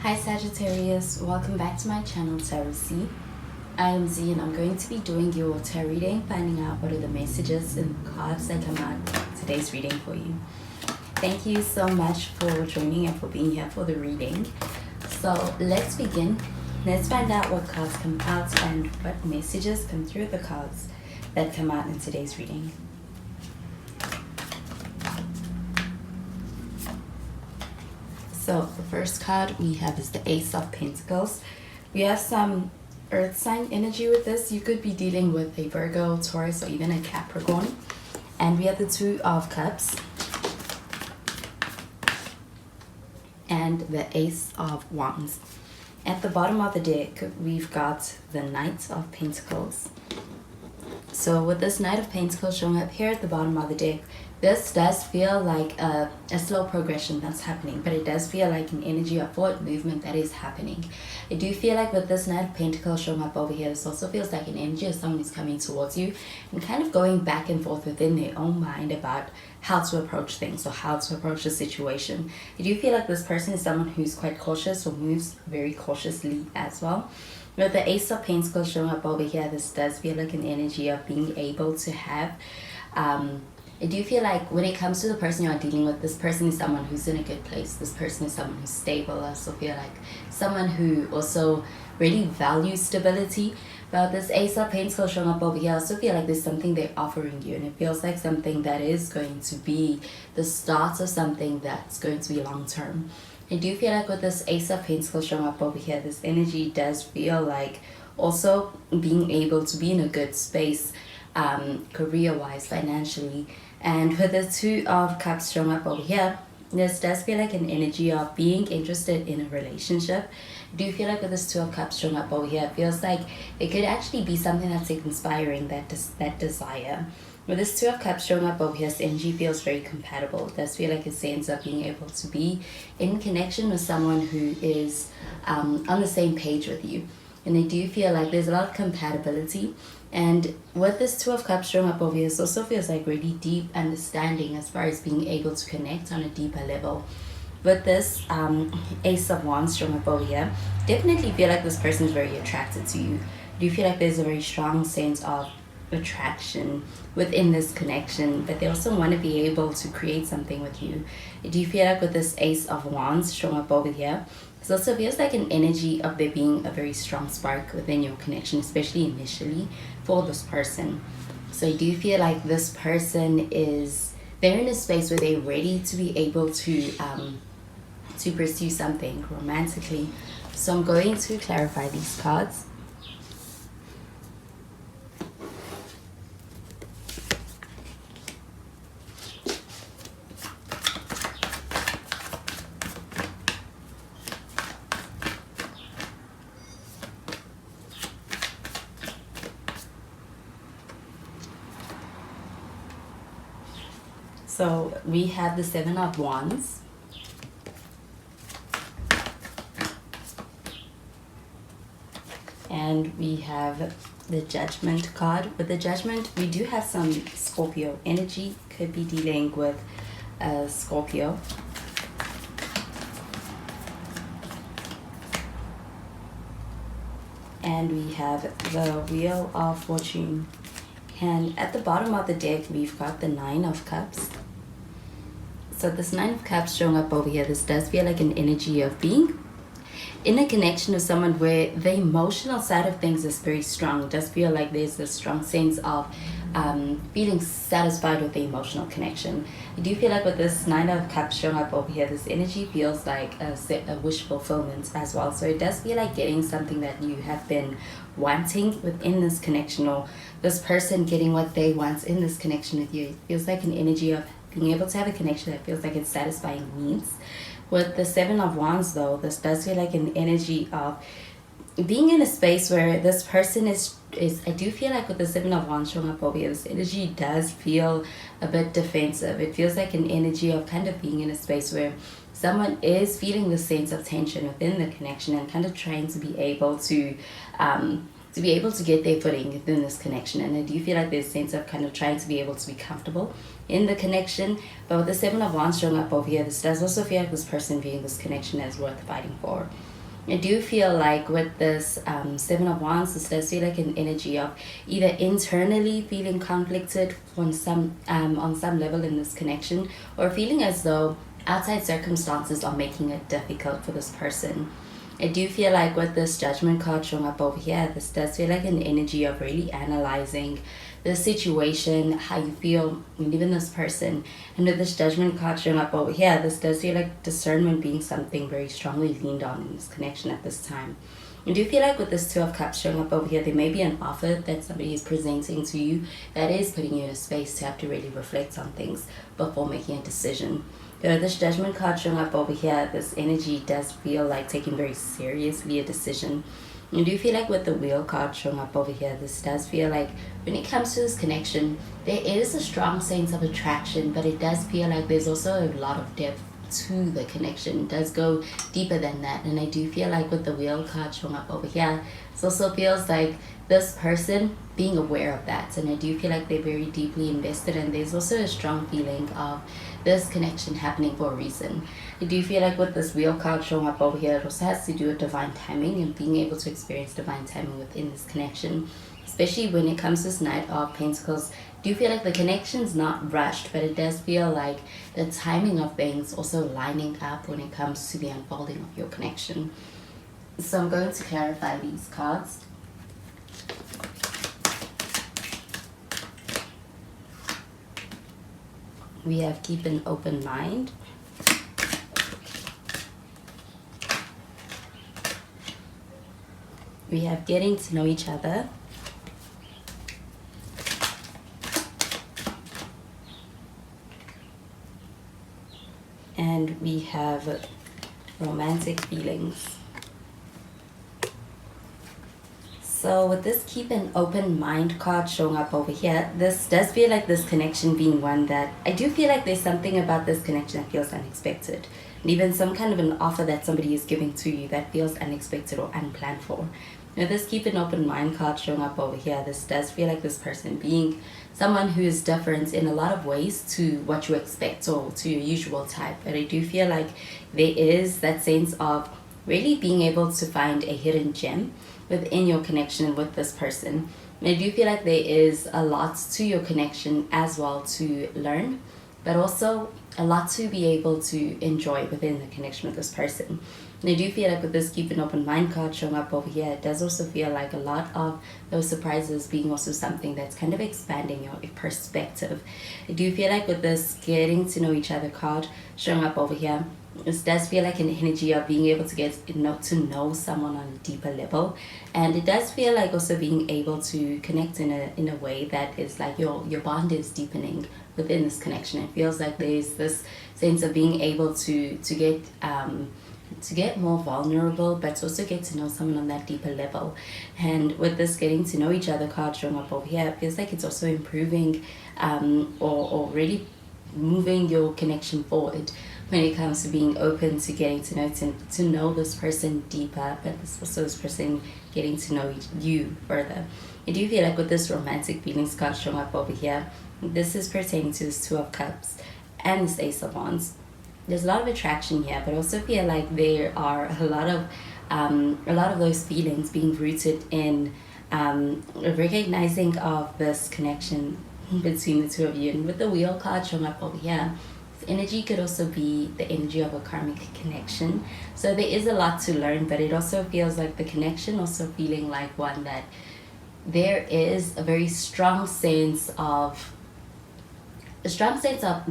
Hi Sagittarius, welcome back to my channel Tarot C. I am Z and I'm going to be doing your tarot reading, finding out what are the messages and cards that come out in today's reading for you. Thank you so much for joining and for being here for the reading. So let's begin. Let's find out what cards come out and what messages come through the cards that come out in today's reading. So the first card we have is the Ace of Pentacles. We have some earth sign energy with this. You could be dealing with a Virgo, Taurus, or even a Capricorn. And we have the Two of Cups and the Ace of Wands. At the bottom of the deck, we've got the Knight of Pentacles. So with this Knight of Pentacles showing up here at the bottom of the deck, this does feel like a slow progression that's happening, but it does feel like an energy of forward movement that is happening. I do feel like with this Knight of Pentacles showing up over here, this also feels like an energy of someone who's coming towards you and kind of going back and forth within their own mind about how to approach things or how to approach a situation. I do feel like this person is someone who's quite cautious or moves very cautiously as well. With the Ace of Pentacles showing up over here, this does feel like an energy of being able to have I do feel like when it comes to the person you are dealing with, this person is someone who's in a good place. This person is someone who's stable. I also feel like someone who also really values stability. But this Ace of Pentacles showing up over here, I also feel like there's something they're offering you. And it feels like something that is going to be the start of something that's going to be long term. I do feel like with this Ace of Pentacles showing up over here, this energy does feel like also being able to be in a good space career-wise, financially. And with the Two of Cups showing up over here, this does feel like an energy of being interested in a relationship. I do feel like with this Two of Cups showing up over here, it feels like it could actually be something that's inspiring that desire. With this Two of Cups showing up over here, this energy feels very compatible. It does feel like a sense of being able to be in connection with someone who is on the same page with you. And I do feel like there's a lot of compatibility. And with this Two of Cups showing up over here, it also feels like really deep understanding as far as being able to connect on a deeper level. With this Ace of Wands showing up over here, definitely feel like this person is very attracted to you. Do you feel like there's a very strong sense of attraction within this connection, but they also want to be able to create something with you? Do you feel like with this Ace of Wands showing up over here, it also feels like an energy of there being a very strong spark within your connection, especially initially for this person. So I do feel like this person they're in a space where they're ready to be able to pursue something romantically. So I'm going to clarify these cards. So we have the Seven of Wands. And we have the Judgment card. With the Judgment, we do have some Scorpio energy. Could be dealing with Scorpio. And we have the Wheel of Fortune. And at the bottom of the deck, we've got the Nine of Cups. So this Nine of Cups showing up over here, this does feel like an energy of being in a connection with someone where the emotional side of things is very strong. It does feel like there's a strong sense of feeling satisfied with the emotional connection. I do feel like with this Nine of Cups showing up over here, this energy feels like a wish fulfillment as well. So it does feel like getting something that you have been wanting within this connection, or this person getting what they want in this connection with you. It feels like an energy of being able to have a connection that feels like it's satisfying needs. With the Seven of Wands though, this does feel like an energy of being in a space where this person is I do feel like with the Seven of Wands showing up over here, this energy does feel a bit defensive. It feels like an energy of kind of being in a space where someone is feeling the sense of tension within the connection and kind of trying to be able to to be able to get their footing within this connection. And I do feel like there's a sense of kind of trying to be able to be comfortable in the connection. But with the Seven of Wands showing up over here, this does also feel like this person viewing this connection as worth fighting for. I do feel like with this Seven of Wands, this does feel like an energy of either internally feeling conflicted on some level in this connection, or feeling as though outside circumstances are making it difficult for this person. I do feel like with this Judgment card showing up over here, this does feel like an energy of really analyzing the situation, how you feel, and even this person. And with this Judgment card showing up over here, this does feel like discernment being something very strongly leaned on in this connection at this time. I do feel like with this Two of Cups showing up over here, there may be an offer that somebody is presenting to you that is putting you in a space to have to really reflect on things before making a decision. This Judgment card showing up over here, this energy does feel like taking very seriously a decision. I do feel like with the Wheel card showing up over here, this does feel like when it comes to this connection, there is a strong sense of attraction, but it does feel like there's also a lot of depth to the connection. It does go deeper than that. And I do feel like with the Wheel card showing up over here, it also feels like this person being aware of that. And I do feel like they're very deeply invested, and there's also a strong feeling of this connection happening for a reason. I do feel like with this Wheel card showing up over here, it also has to do with divine timing and being able to experience divine timing within this connection, especially when it comes to this Knight of Pentacles. I do feel like the connection's not rushed, but it does feel like the timing of things also lining up when it comes to the unfolding of your connection. So I'm going to clarify these cards. We have keep an open mind. We have getting to know each other. And we have romantic feelings. So with this keep an open mind card showing up over here, this does feel like this connection being one that I do feel like there's something about this connection that feels unexpected. And even some kind of an offer that somebody is giving to you that feels unexpected or unplanned for. Now this keep an open mind card showing up over here, this does feel like this person being someone who is different in a lot of ways to what you expect or to your usual type. But I do feel like there is that sense of really being able to find a hidden gem within your connection with this person. And I do feel like there is a lot to your connection as well to learn, but also a lot to be able to enjoy within the connection with this person. And I do feel like with this keep an open mind card showing up over here, it does also feel like a lot of those surprises being also something that's kind of expanding your perspective. I do feel like with this getting to know each other card showing up over here, this does feel like an energy of being able to get to know someone on a deeper level, and it does feel like also being able to connect in a way that is like your bond is deepening within this connection. It feels like there's this sense of being able to get more vulnerable, but also get to know someone on that deeper level. And with this getting to know each other card showing up over here, it feels like it's also improving or really moving your connection forward when it comes to being open to getting to know this person deeper, but also this person getting to know you further. I do feel like with this romantic feelings card showing up over here, this is pertaining to this Two of Cups and this Ace of Wands. There's a lot of attraction here, but I also feel like there are a lot of those feelings being rooted in recognizing of this connection between the two of you. And with the Wheel card showing up over here, this energy could also be the energy of a karmic connection. So there is a lot to learn, but it also feels like the connection also feeling like one that there is a very strong sense of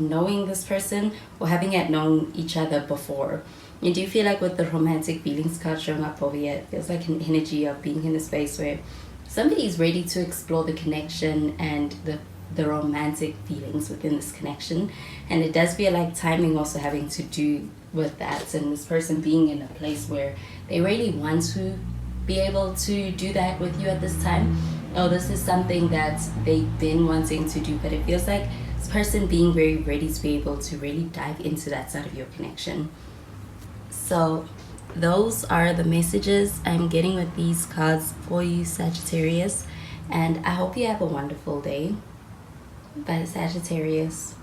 knowing this person or having had known each other before. You do feel like with the romantic feelings card showing up over here, it feels like an energy of being in a space where somebody is ready to explore the connection and the romantic feelings within this connection. And it does feel like timing also having to do with that, and this person being in a place where they really want to be able to do that with you at this time. Oh, this is something that they've been wanting to do, but it feels like this person being very ready to be able to really dive into that side of your connection. So those are the messages I'm getting with these cards for you, Sagittarius. And I hope you have a wonderful day. Bye, Sagittarius.